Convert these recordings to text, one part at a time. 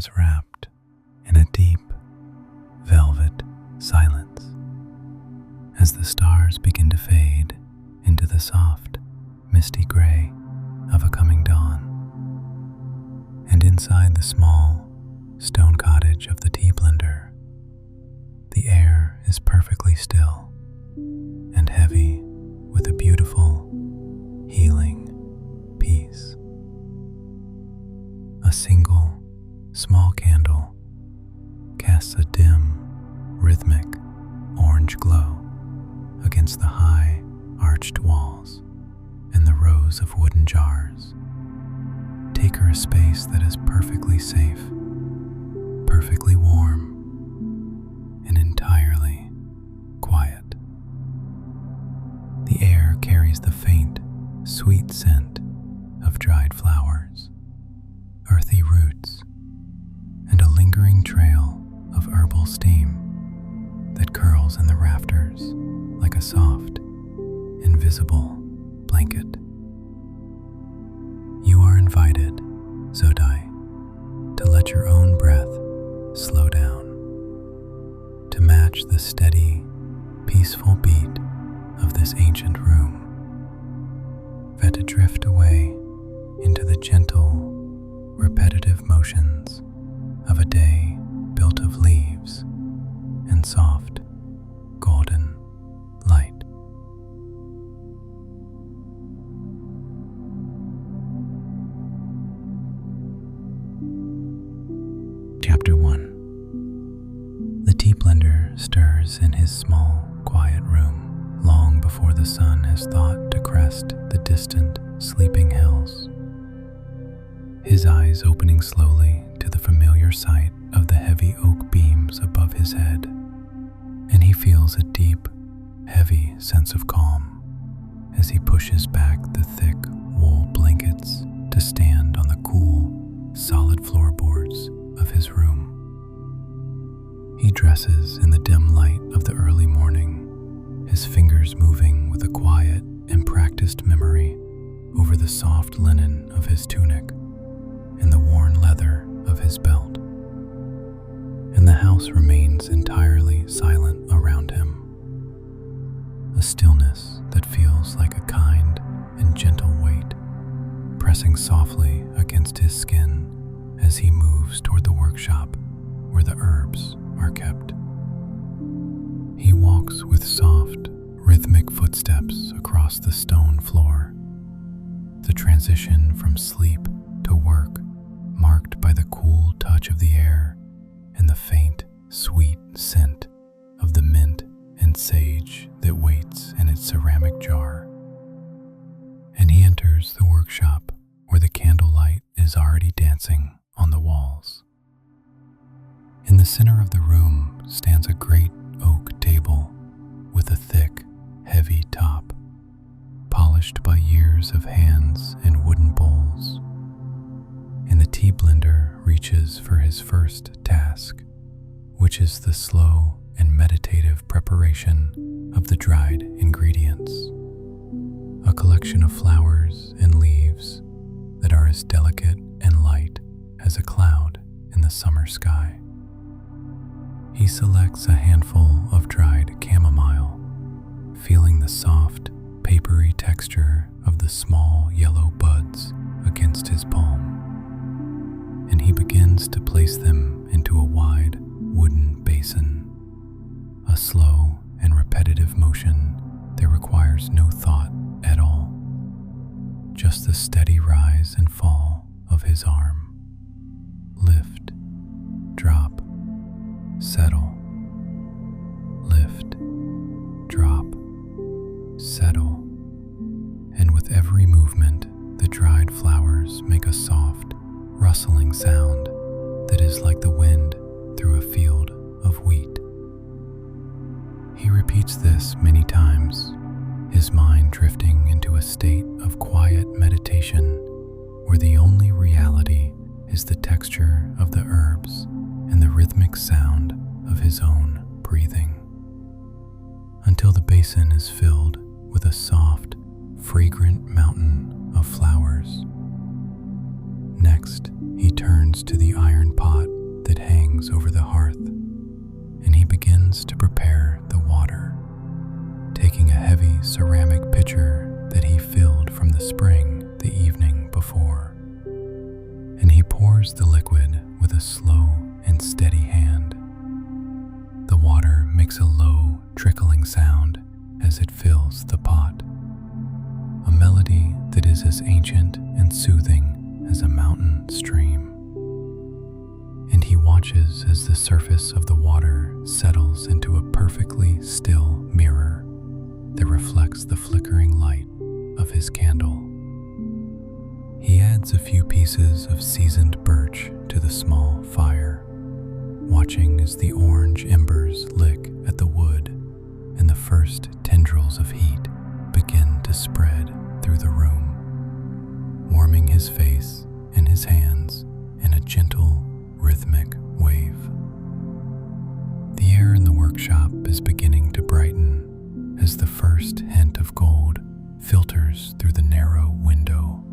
is wrapped in a deep velvet silence as the stars begin to fade into the soft, misty gray of a coming dawn. And inside the small stone cottage of the tea blender, the air is perfectly still and heavy with a beautiful, healing peace. A single, small candle casts a dim, rhythmic orange glow against the high, arched walls and the rows of wooden jars. Take her a space that is perfectly safe, perfectly warm, and entirely quiet. The air carries the faint, sweet scent of dried flowers, earthy roots, and a lingering trail of herbal steam that curls in the rafters like a soft, invisible blanket. You are invited, Zodai, to let your own breath slow down, to match the steady, peaceful beat of this ancient room, and to drift away into the gentle, repetitive motions of a day built of leaves and soft, golden light. Chapter 1. The tea blender stirs in his small, quiet room long before the sun has thought to crest the distant, sleeping hills. His eyes opening slowly to the familiar sight of the heavy oak beams above his head, and he feels a deep, heavy sense of calm as he pushes back the thick wool blankets to stand on the cool, solid floorboards of his room. He dresses in the dim light of the early morning, his fingers moving with a quiet and practiced memory over the soft linen of his tunic and the worn leather of his belt. And the house remains entirely silent around him, a stillness that feels like a kind and gentle weight pressing softly against his skin as he moves toward the workshop where the herbs are kept. He walks with soft, rhythmic footsteps across the stone floor, the transition from sleep to work marked by the cool touch of the air and the faint, sweet scent of the mint and sage that waits in its ceramic jar. And he enters the workshop where the candlelight is already dancing on the walls. In the center of the room stands a great oak table with a thick, heavy top, polished by years of hands and wooden bowls. And the tea blender reaches for his first task, which is the slow and meditative preparation of the dried ingredients, a collection of flowers and leaves that are as delicate and light as a cloud in the summer sky. He selects a handful of dried chamomile, feeling the soft, papery texture of the small yellow buds against his palm, and he begins to place them into a wide wooden basin, a slow and repetitive motion that requires no thought at all, just the steady rise and fall of his arm. Lift, drop, settle, lift, drop, settle, and with every movement, the dried flowers make a soft, rustling sound that is like the wind through a field of wheat. He repeats this many times, his mind drifting into a state of quiet meditation where the only reality is the texture of the herbs and the rhythmic sound of his own breathing, until the basin is filled with a soft, fragrant mountain of flowers. Next, he turns to the iron pot springs over the hearth, and he begins to prepare the water, taking a heavy ceramic pitcher that he filled from the spring the evening before. And he pours the liquid with a slow and steady hand. The water makes a low, trickling sound as it fills the pot, a melody that is as ancient and soothing as a mountain stream. And he watches as the surface of the water settles into a perfectly still mirror that reflects the flickering light of his candle. He adds a few pieces of seasoned birch to the small fire, watching as the orange embers lick at the wood and the first tendrils of heat begin to spread through the room, warming his face and his hands in a gentle, rhythmic wave. The air in the workshop is beginning to brighten as the first hint of gold filters through the narrow window,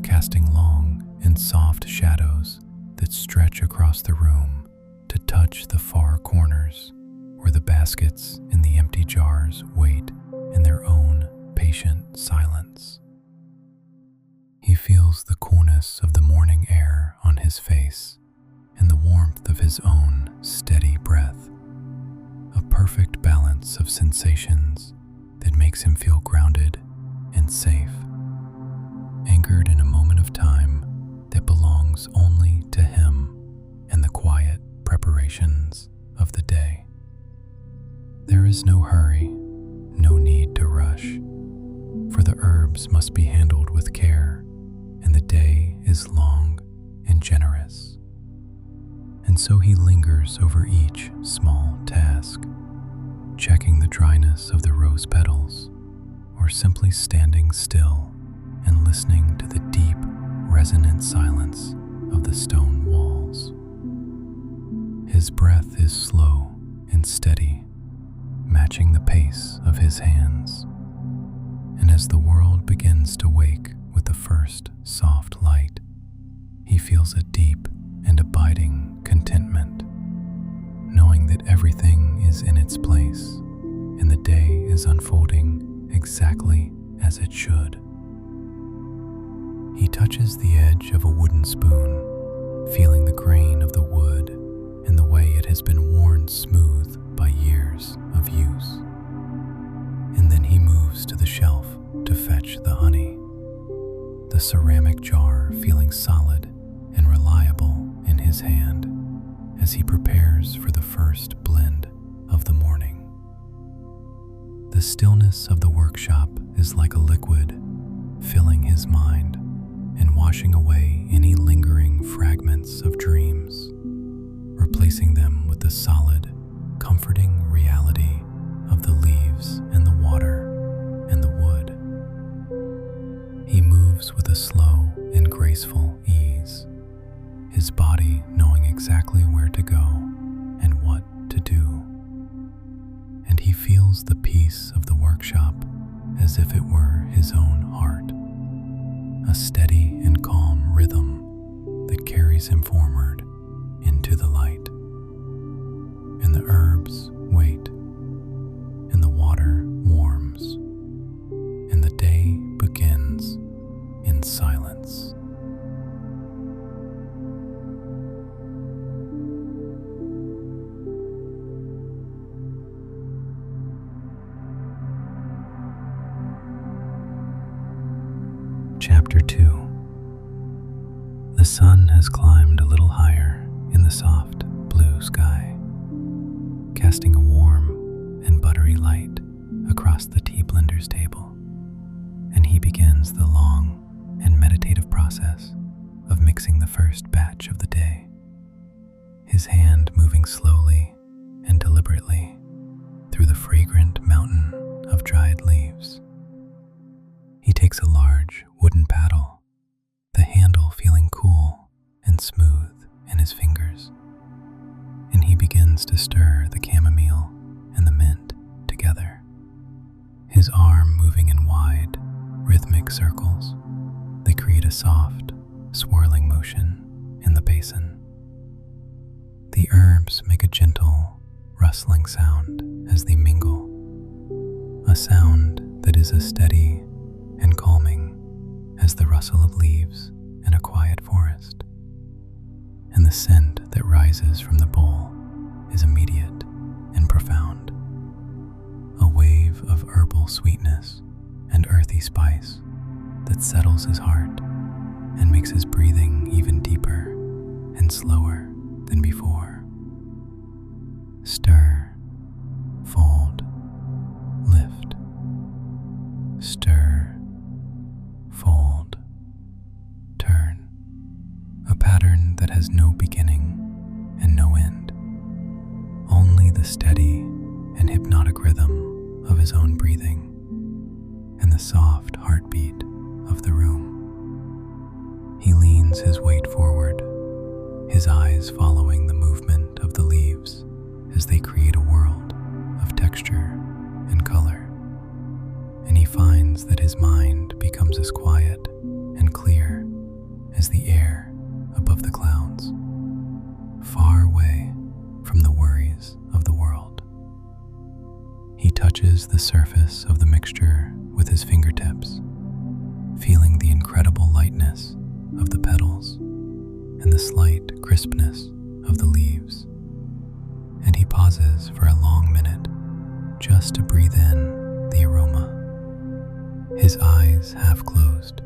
casting long and soft shadows that stretch across the room to touch the far corners where the baskets and the empty jars wait in their own patient silence. He feels the coolness of the morning air on his face and the warmth of his own steady breath, a perfect balance of sensations that makes him feel grounded and safe, anchored in a moment of time that belongs only to him and the quiet preparations of the day. There is no hurry, no need to rush, for the herbs must be handled with care, and the day is long and generous. And so he lingers over each small task, checking the dryness of the rose petals, or simply standing still and listening to the deep, resonant silence of the stone walls. His breath is slow and steady, matching the pace of his hands. And as the world begins to wake with the first soft light, he feels a deep and abiding contentment, knowing that everything is in its place and the day is unfolding exactly as it should. He touches the edge of a wooden spoon, feeling the grain of the wood and the way it has been worn smooth by years of use. And then he moves to the shelf to fetch the honey, the ceramic jar feeling solid and reliable in his hand as he prepares for the first blend of the morning. The stillness of the workshop is like a liquid, filling his mind and washing away any lingering fragments of dreams, replacing them with the solid, comforting reality of the leaves and the water and the wood. He moves with a slow and graceful ease, his body knowing exactly where to go and what to do. And he feels the peace of the workshop as if it were his own heart, a steady and calm rhythm that carries him forward into the light. And the herbs wait, and the water warms, and the day begins in silence. Chapter 2. The sun has climbed a little higher in the soft blue sky, casting a warm and buttery light across the tea blender's table, and he begins the long and meditative process of mixing the first batch of the day, his hand moving slowly and deliberately through the fragrant mountain of dried leaves. He takes a large wooden paddle, the handle feeling cool and smooth in his fingers, and he begins to stir the chamomile and the mint together, his arm moving in wide, rhythmic circles that create a soft, swirling motion in the basin. The herbs make a gentle, rustling sound as they mingle, a sound that is as steady and calming as the rustle of leaves in a quiet forest. And the scent that rises from the bowl is immediate and profound, a wave of herbal sweetness and earthy spice that settles his heart and makes his breathing even deeper and slower than before. Stir, fold, lift. Stir, fold, turn. A pattern that has no beginning and no end. Only the steady and hypnotic rhythm of his own breathing and the soft heartbeat of the room. He leans his weight forward, his eyes following the movement of the leaves as they create a world of texture and color. And he finds that his mind becomes as quiet and clear as the air above the clouds, far away from the worries of the world. He touches the surface of the mixture with his fingertips, feeling the incredible lightness of the petals and the slight crispness of the leaves. And he pauses for a long minute just to breathe in the aroma, his eyes half closed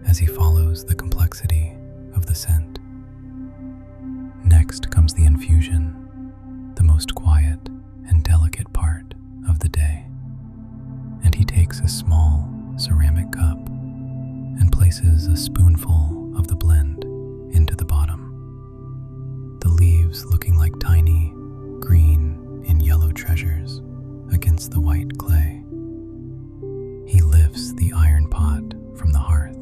as he follows the complexity of the scent. Next comes the infusion, the most quiet and delicate part of the day, and he takes a small ceramic cup and places a spoonful of the blend into the bottom, the leaves looking like tiny green and yellow treasures against the white clay. He lifts the iron pot from the hearth,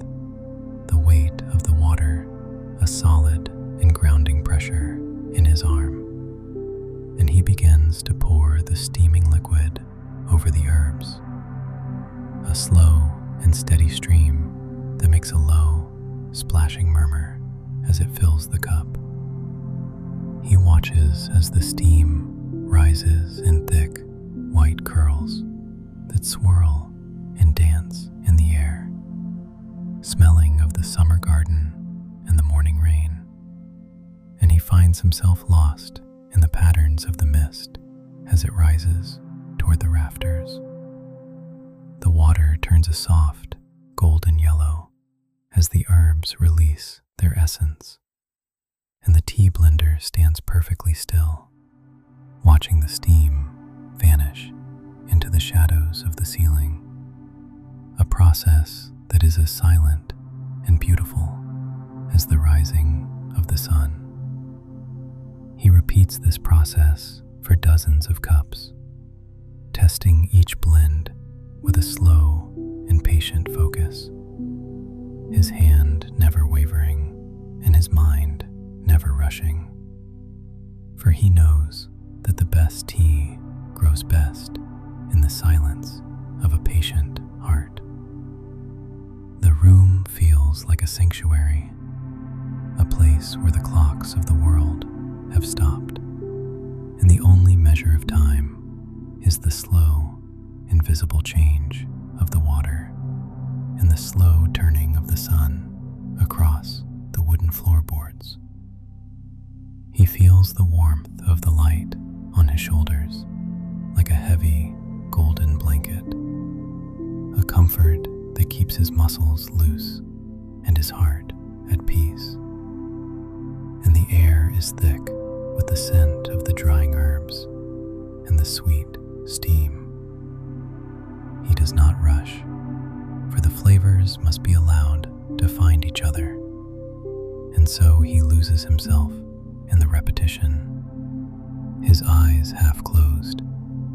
the weight of the water a solid and grounding pressure in his arm, and he begins to pour the steaming liquid over the herbs, a slow and steady stream that makes a low, splashing murmur as it fills the cup. He watches as the steam rises in thick, white curls that swirl and dance in the air, smelling of the summer garden and the morning rain. And he finds himself lost in the patterns of the mist as it rises toward the rafters. The water turns a soft, golden yellow as the herbs release their essence, and the tea blender stands perfectly still, watching the steam vanish into the shadows of the ceiling, a process that is as silent and beautiful as the rising of the sun. He repeats this process for dozens of cups, testing each blend with a slow and patient focus, his hand never wavering and his mind never rushing. For he knows that the best tea grows best in the silence of a patient heart. The room feels like a sanctuary, a place where the clocks of the world have stopped, and the only measure of time is the slow, invisible change of the water and the slow turning of the sun across the wooden floorboards. He feels the warmth of the light on his shoulders like a heavy, golden blanket, a comfort that keeps his muscles loose and his heart at peace. And the air is thick with the scent of the drying herbs and the sweet steam. He does not rush, for the flavors must be allowed to find each other, and so he loses himself in the repetition, his eyes half closed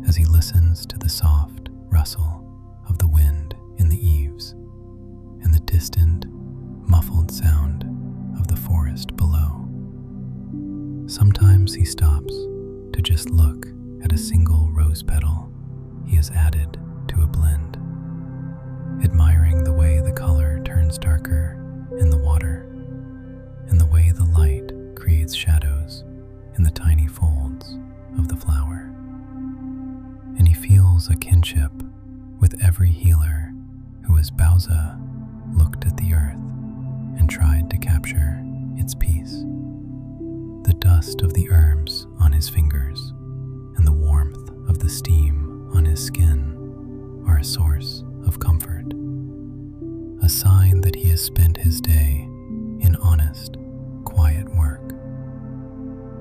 as he listens to the soft rustle of the wind in the eaves and the distant, muffled sound of the forest below. Sometimes he stops to just look at a single rose petal he has added to a blend, admiring the way the color turns darker in the water and the way the light creates shadows in the tiny folds of the flower. And he feels a kinship with every healer who, as Bauza, looked at the earth and tried to capture its peace. The dust of the herbs on his fingers and the warmth of the steam on his skin are a source of comfort, a sign that he has spent his day in honest, quiet work,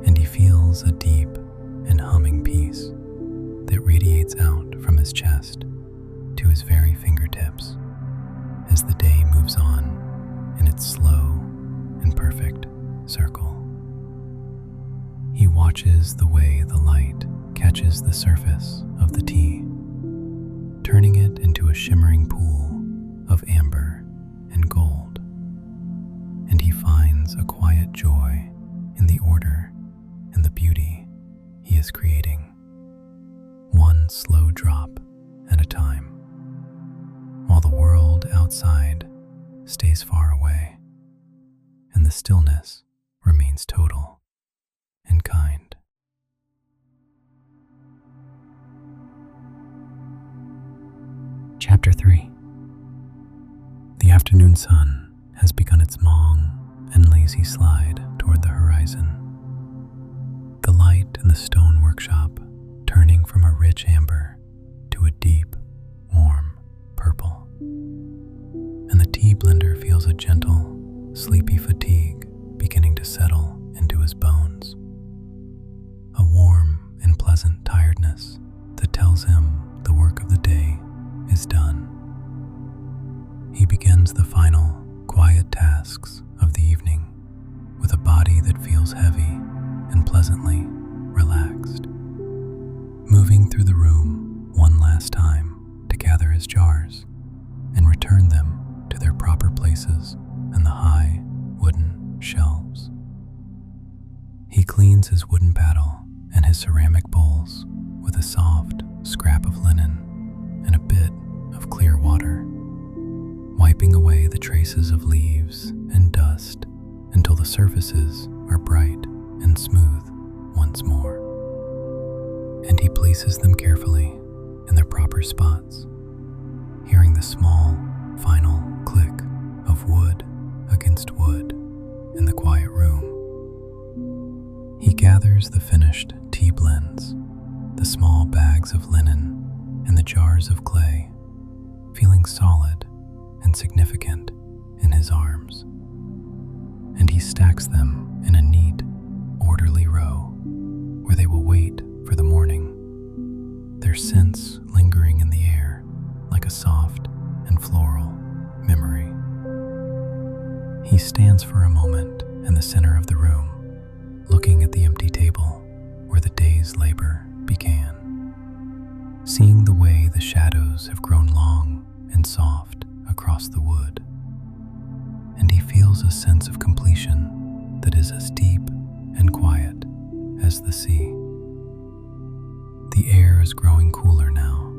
and he feels a deep and humming peace that radiates out from his chest to his very fingertips as the day moves on in its slow and perfect circle. He watches the way the light catches the surface of the tea, turning it into a shimmering pool of amber and gold, and he finds a quiet joy in the order and the beauty he is creating, one slow drop at a time, while the world outside stays far away and the stillness remains total and kind. Chapter 3. The afternoon sun has begun its long and lazy slide toward the horizon. The light in the stone workshop turning from a rich amber to a deep, warm purple. And the tea blender feels a gentle, sleepy fatigue beginning to settle into his bones. A warm and pleasant tiredness that tells him the work of the day is done. He begins the final, quiet tasks of the evening with a body that feels heavy and pleasantly relaxed. Moving through the room one last time to gather his jars and return them to their proper places in the high wooden shelves. He cleans his wooden paddle and his ceramic bowls with a soft scrap of linen and a bit of clear water, wiping away the traces of leaves and dust until the surfaces are bright and smooth once more. And he places them carefully in their proper spots, hearing the small, final click of wood against wood in the quiet room. He gathers the finished tea blends, the small bags of linen, and the jars of clay, feeling solid and significant in his arms. And he stacks them in a neat, orderly row where they will wait for the morning, their scents lingering in the air like a soft and floral memory. He stands for a moment in the center of the room, looking at the empty table where the day's labor began, seeing the way the shadows have grown long and soft across the wood, and he feels a sense of completion that is as deep and quiet as the sea. The air is growing cooler now,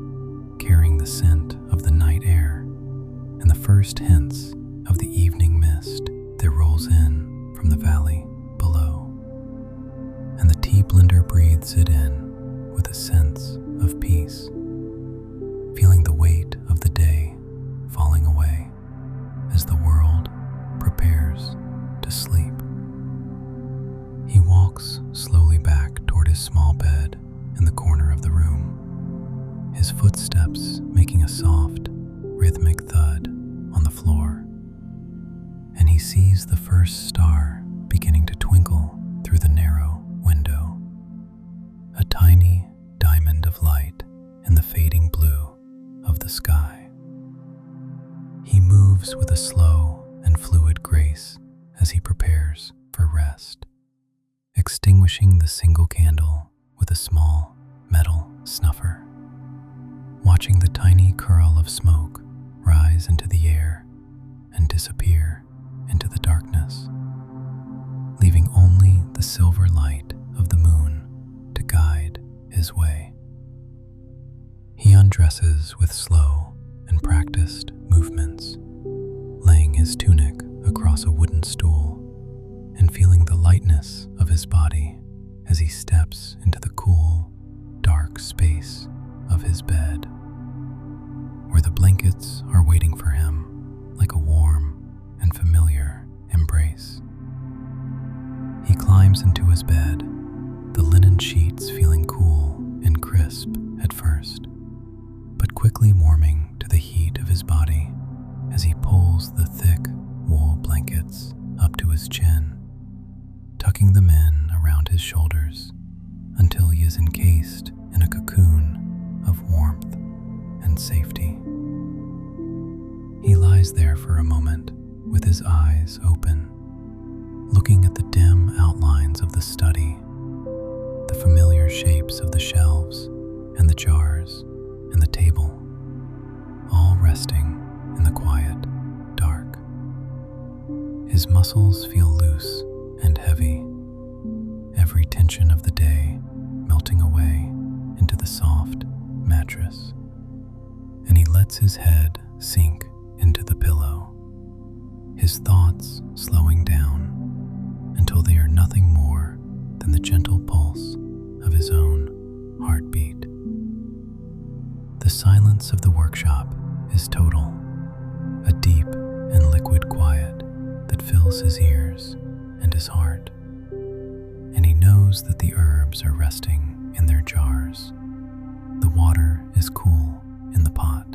carrying the scent of the night air and the first hints of the evening mist that rolls in from the valley below. And the tea blender breathes it in with a sense of peace, feeling the weight of the day falling away as the world prepares to sleep. He walks slowly back toward his small bed in the corner of the room, his footsteps making a soft, rhythmic thud on the floor. And he sees the first star beginning to twinkle through the narrow window, a tiny diamond of light in the fading blue of the sky. He moves with a slow and fluid grace as he prepares for rest, extinguishing the single candle with a small metal snuffer, watching the tiny curl of smoke rise into the air and disappear into the darkness, leaving only the silver light of the moon to guide his way. He undresses with slow and practiced movements, laying his tunic across a wooden stool and feeling the lightness of his body as he steps into the cool, dark space of his bed, where the blankets are waiting for him like a warm and familiar embrace. He climbs into his bed, the linen sheets feeling cool and crisp at first, but quickly warming to the heat of his body as he pulls the thick wool blankets up to his chin, tucking them in around his shoulders until he is encased in a cocoon of warmth and safety. He lies there for a moment with his eyes open, looking at the dim outlines of the study, the familiar shapes of the shelves and the jars and the table, all resting in the quiet dark. His muscles feel loose and heavy, every tension of the day melting away into the soft mattress, and he lets his head sink into the pillow, his thoughts slowing down until they are nothing more than the gentle pulse of his own heartbeat. The silence of the workshop is total, a deep and liquid quiet that fills his ears and his heart, and he knows that the herbs are resting in their jars, the water is cool in the pot,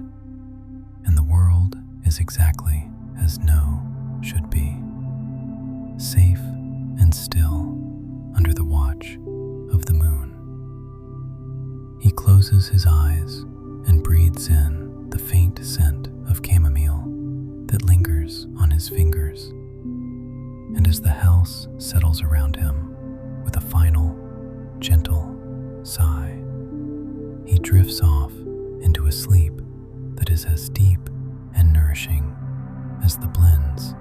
and the world is exactly as no should be, safe and still under the watch of the moon. He closes his eyes and breathes in the faint scent of chamomile that lingers on his fingers, and as the house settles around him with a final, gentle sigh, he drifts off into a sleep that is as deep and nourishing as the blends